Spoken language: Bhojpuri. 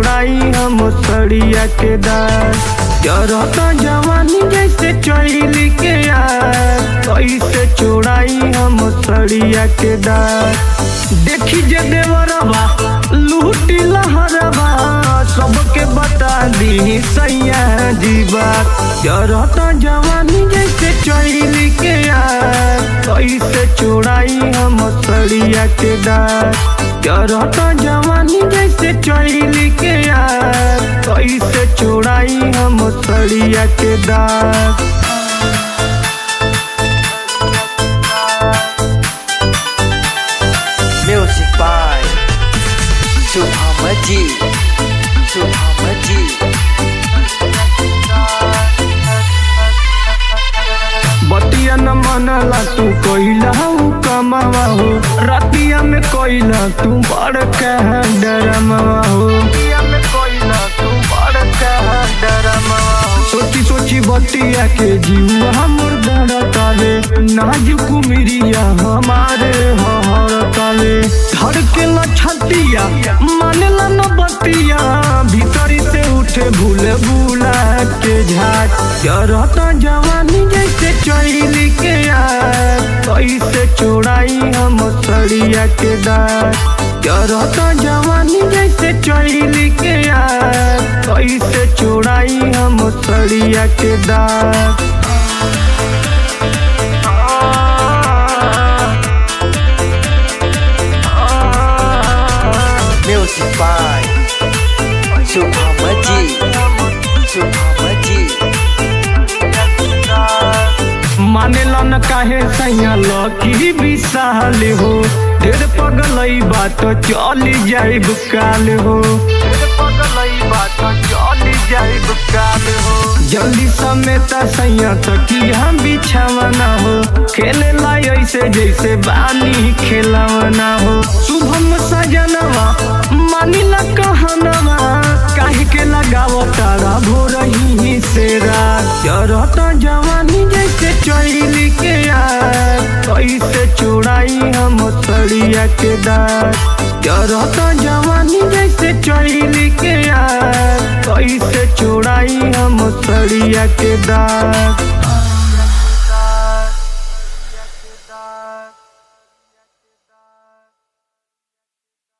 छोड़ाई हम सड़िया के दार। जरता जवानी जैसे चैली के यार, कैसे छोड़ाई हम सड़िया के दार। देखी जे देवरबा लूटी लहरबा, सबके बता दी सैया जी बात। जरता जवानी जैसे चैली के यार, कैसे छोड़ाई हम सड़िया के दार। जरता जवानी जैसे चैली के यार, कैसे छोड़ाई हम सड़िया के दार। Music by Subhamaji, Subhamaji। बतिया न मनला तू कोइला कमावा हो, रातिया में कोइला तू बड़ कह डरमावा हो। सोची सोची बतिया के जीवा हमर डरतावे, नाजुक मिरिया हमारे हरतावे। धड़केला छतिया मानेला न बतिया, भीतरी से उठे भूले भूला के झाट। जरता जवानी जैसे चैली के यार, कैसे छोड़ाई हम सड़िया के दार। जरता जवानी जैसे चैली के यार, कैसे छोड़ाई हम सड़िया के दार। Music by Subhamaji, Subhamaji। मानेला न काहे सैया लकी विशाल हो, ढेर पगलई बात चली जाइब काल हो। जल्दी समेत सैया तकी हम बिछावना हो, खेले लाई ऐसे जैसे बानी खेलावना हो। शुभम सजनवा मानिला कहनवा, काहे के लगाव तारा भोरही से रात। जरता जवानी जैसे चैली के यार, कैसे छोड़ाई हम सड़िया के दार। जरता जवानी जैसे चैली के यार, कैसे छोड़ाई हम सड़िया के दार।